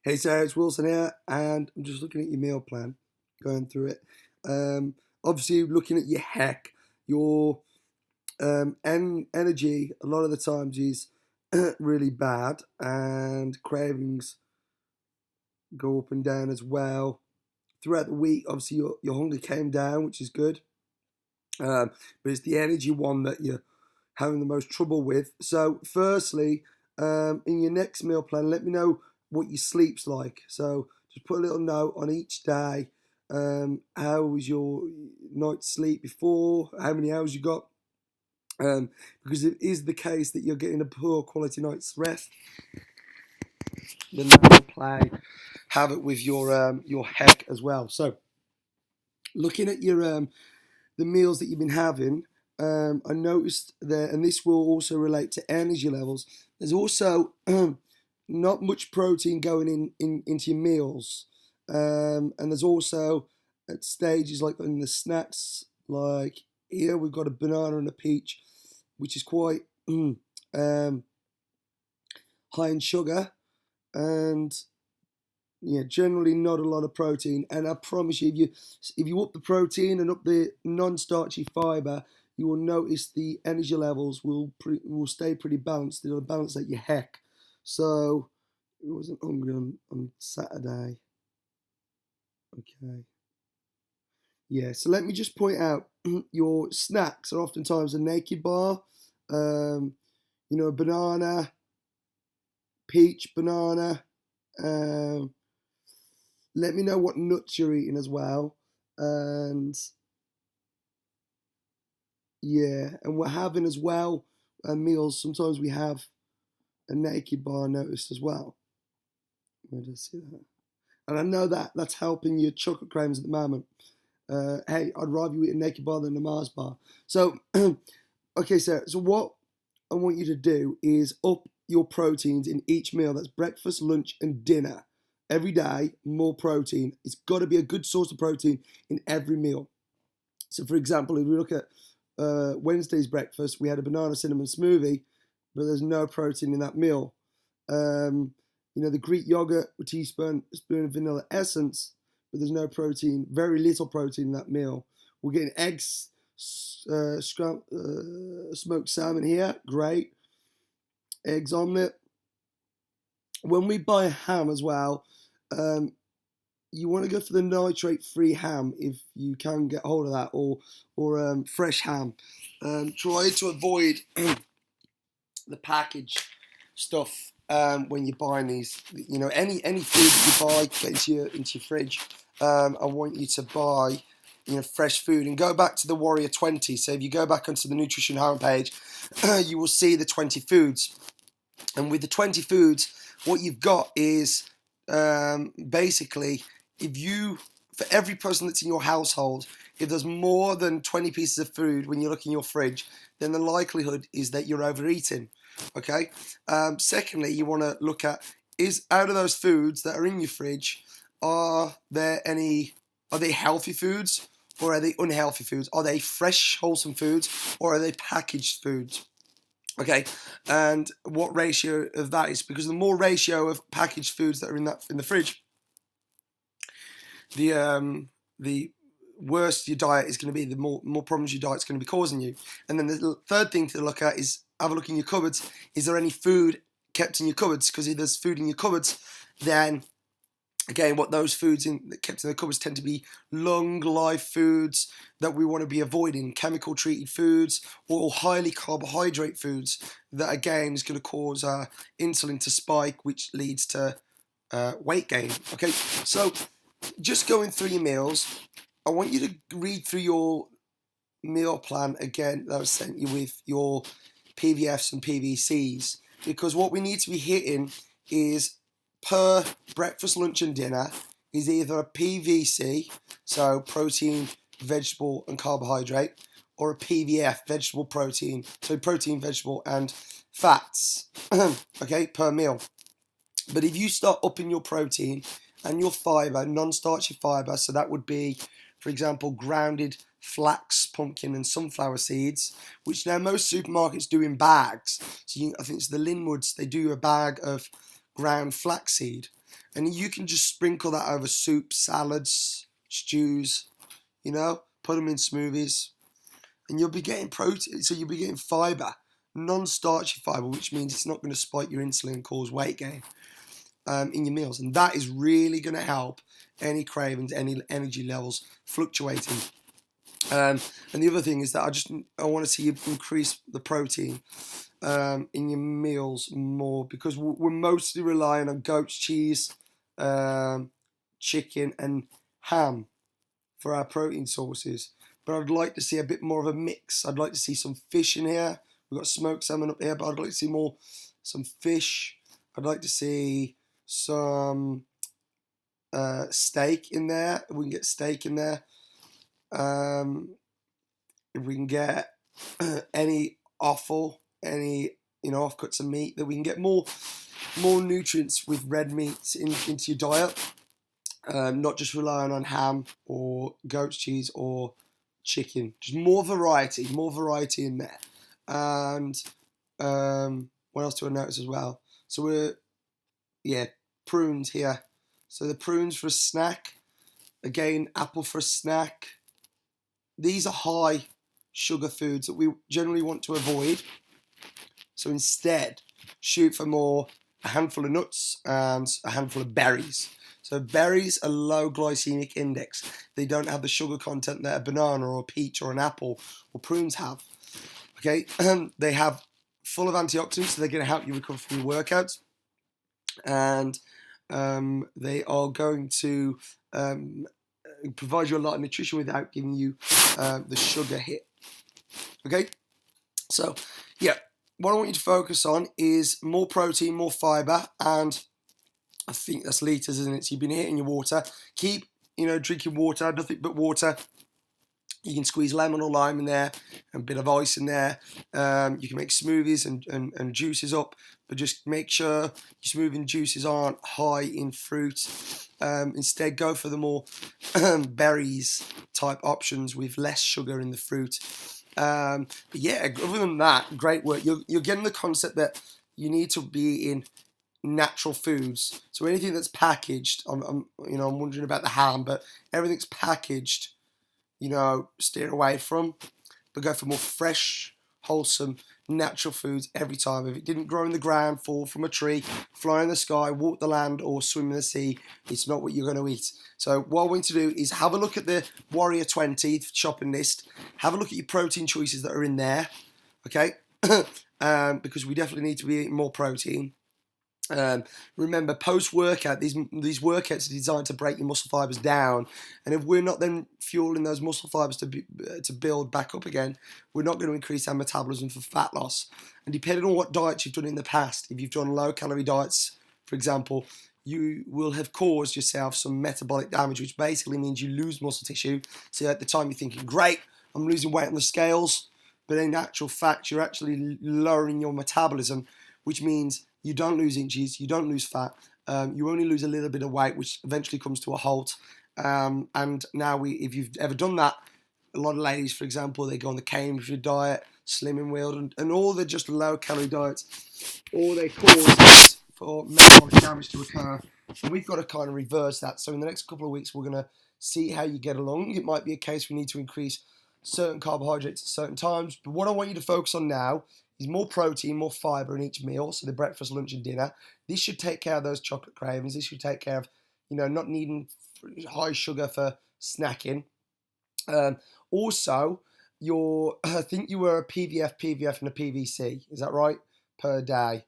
Hey Sarah, it's Wilson here, and I'm just looking at your meal plan, going through it. Obviously, looking at your heck, your energy a lot of the times is really bad, and cravings go up and down as well. Throughout the week, obviously, your hunger came down, which is good, but it's the energy one that you're having the most trouble with. So, firstly, in your next meal plan, let me know what your sleep's like. So, just put a little note on each day. How was your night's sleep before? How many hours you got? Because if it is the case that you're getting a poor quality night's rest, then that will play havoc with your heck as well. So, looking at your the meals that you've been having, I noticed that, and this will also relate to energy levels. There's also not much protein going into your meals, and there's also at stages like in the snacks, like here we've got a banana and a peach, which is quite high in sugar, and yeah, generally not a lot of protein. And I promise you, if you up the protein and up the non-starchy fiber, you will notice the energy levels will stay pretty balanced. It'll balance at your heck. So it wasn't hungry on Saturday. Okay. Yeah. So let me just point out your snacks are oftentimes a naked bar. Um, a banana, peach, banana. Um, Let me know what nuts you're eating as well. And yeah, and we're having as well meals. Sometimes we have a naked bar noticed as well. Where did I see that? And I know that that's helping your chocolate cravings at the moment. Hey, I'd rather you eat a naked bar than a Mars bar. So, okay, so what I want you to do is up your proteins in each meal. That's breakfast, lunch, and dinner. Every day, more protein. It's got to be a good source of protein in every meal. So, for example, if we look at Wednesday's breakfast, we had a banana cinnamon smoothie, but there's no protein in that meal. Um, the Greek yogurt, a spoon of vanilla essence, but there's no protein, very little protein in that meal. We're getting eggs, smoked salmon here, great. Eggs omelette. When we buy ham as well, um, you want to go for the nitrate-free ham if you can get hold of that, or fresh ham. Try to avoid the package stuff when you're buying these. Any food that you buy, get into your fridge. I want you to buy fresh food and go back to the Warrior 20. So if you go back onto the Nutrition homepage, you will see the 20 foods. And with the 20 foods, what you've got is basically, for every person that's in your household, if there's more than 20 pieces of food when you look in your fridge, then the likelihood is that you're overeating. Okay. Secondly, you want to look at, is out of those foods that are in your fridge, are they healthy foods or are they unhealthy foods? Are they fresh, wholesome foods or are they packaged foods? Okay, and what ratio of that is, because the more ratio of packaged foods that are in the fridge, the worse your diet is going to be, the more problems your diet's going to be causing you. And then the third thing to look at is have a look in your cupboards. Is there any food kept in your cupboards? Because if there's food in your cupboards, then again, what those foods kept in the cupboards tend to be long life foods that we want to be avoiding, chemical treated foods or highly carbohydrate foods that again is going to cause insulin to spike, which leads to weight gain. Okay, so just going through your meals, I want you to read through your meal plan again that I sent you with your PVFs and PVCs, because what we need to be hitting is per breakfast, lunch, and dinner is either a PVC, so protein, vegetable, and carbohydrate, or a PVF, vegetable, protein, so protein, vegetable, and fats, okay, per meal. But if you start upping your protein and your fiber, non-starchy fiber, so that would be, for example, grounded flax, pumpkin, and sunflower seeds, which now most supermarkets do in bags. So I think it's the Linwoods, they do a bag of ground flaxseed. And you can just sprinkle that over soup, salads, stews, put them in smoothies. And you'll be getting protein, so you'll be getting fibre, non-starchy fibre, which means it's not going to spike your insulin and cause weight gain in your meals. And that is really going to help any cravings, any energy levels fluctuating. And the other thing is that I want to see you increase the protein in your meals more, because we're mostly relying on goat's cheese, chicken and ham for our protein sources. But I'd like to see a bit more of a mix. I'd like to see some fish in here. We've got smoked salmon up here, but I'd like to see some fish. I'd like to see some steak in there. If we can get steak in there. If we can get any offal, any offcuts of meat, that we can get more nutrients with red meats into your diet. Not just relying on ham or goat's cheese or chicken. Just more variety in there. And what else do I notice as well? So prunes here. So the prunes for a snack. Again, apple for a snack. These are high sugar foods that we generally want to avoid. So instead, shoot for a handful of nuts and a handful of berries. So berries are low glycemic index. They don't have the sugar content that a banana or a peach or an apple or prunes have. Okay, they have full of antioxidants, so they're going to help you recover from your workouts. And they are going to provide you a lot of nutrition without giving you the sugar hit. Okay, so yeah, what I want you to focus on is more protein, more fibre, and I think that's litres, isn't it? So you've been hitting your water. Keep, drinking water, nothing but water. You can squeeze lemon or lime in there, and a bit of ice in there. You can make smoothies and juices up, but just make sure your smoothie and juices aren't high in fruit. Instead, go for the more berries type options with less sugar in the fruit. But yeah, other than that, great work. You're getting the concept that you need to be in natural foods. So anything that's packaged, I'm wondering about the ham, but everything's packaged, steer away from, but go for more fresh, wholesome, natural foods every time. If it didn't grow in the ground, fall from a tree, fly in the sky, walk the land, or swim in the sea, it's not what you're going to eat. So what I want you to do is have a look at the Warrior 20 shopping list. Have a look at your protein choices that are in there, okay? Because we definitely need to be eating more protein. Remember, post-workout, these workouts are designed to break your muscle fibers down, and if we're not then fueling those muscle fibers to build back up again, we're not going to increase our metabolism for fat loss. And depending on what diets you've done in the past, if you've done low-calorie diets, for example, you will have caused yourself some metabolic damage, which basically means you lose muscle tissue. So at the time you're thinking, great, I'm losing weight on the scales, but in actual fact, you're actually lowering your metabolism, which means you don't lose inches, you don't lose fat, you only lose a little bit of weight, which eventually comes to a halt. And now if you've ever done that, a lot of ladies, for example, they go on the Cambridge diet, Slimming World, and all the just low-calorie diets, all they cause for metabolic damage to occur. And we've got to kind of reverse that. So in the next couple of weeks, we're going to see how you get along. It might be a case we need to increase certain carbohydrates at certain times. But what I want you to focus on now is more protein, more fibre in each meal, so the breakfast, lunch and dinner. This should take care of those chocolate cravings. This should take care of, not needing high sugar for snacking. Also, I think you were a PVF and a PVC, is that right? Per day.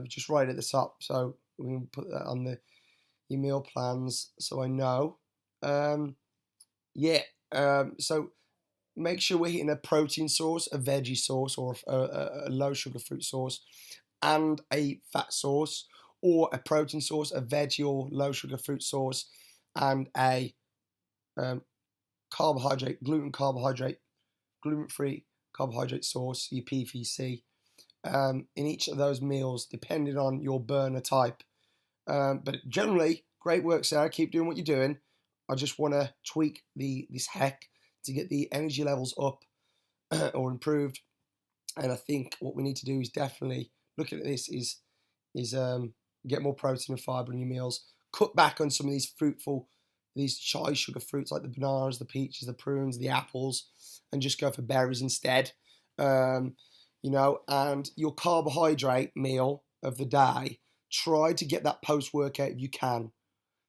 Just right at the top, so we can put that on your meal plans so I know. So make sure we're hitting a protein source, a veggie source, or a low sugar fruit source, and a fat source, or a protein source, a veggie or low sugar fruit source, and a gluten-free carbohydrate source, your PVC, in each of those meals, depending on your burner type. But generally, great work, Sarah. Keep doing what you're doing. I just want to tweak this hack to get the energy levels up or improved. And I think what we need to do is definitely look at this is get more protein and fiber in your meals. Cut back on some of these high sugar fruits like the bananas, the peaches, the prunes, the apples, and just go for berries instead. Um, and your carbohydrate meal of the day, try to get that post workout if you can.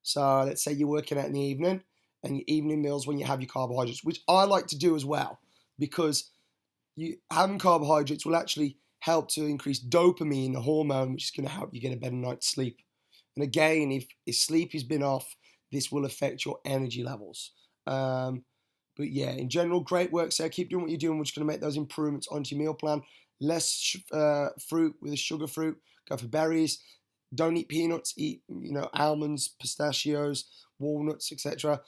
So let's say you're working out in the evening, and your evening meals when you have your carbohydrates, which I like to do as well, because you having carbohydrates will actually help to increase dopamine, the hormone, which is going to help you get a better night's sleep. And again, if sleep has been off, this will affect your energy levels. Um, but yeah, in general, great work, Sarah. Keep doing what you're doing. We're just going to make those improvements onto your meal plan. Less fruit with a sugar fruit. Go for berries. Don't eat peanuts. Eat almonds, pistachios, walnuts, etc.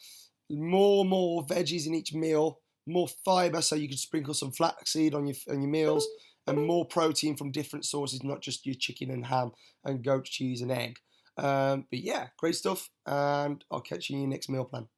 More veggies in each meal. More fiber, so you can sprinkle some flaxseed on your meals, and more protein from different sources, not just your chicken and ham and goat cheese and egg. But yeah, great stuff, and I'll catch you in your next meal plan.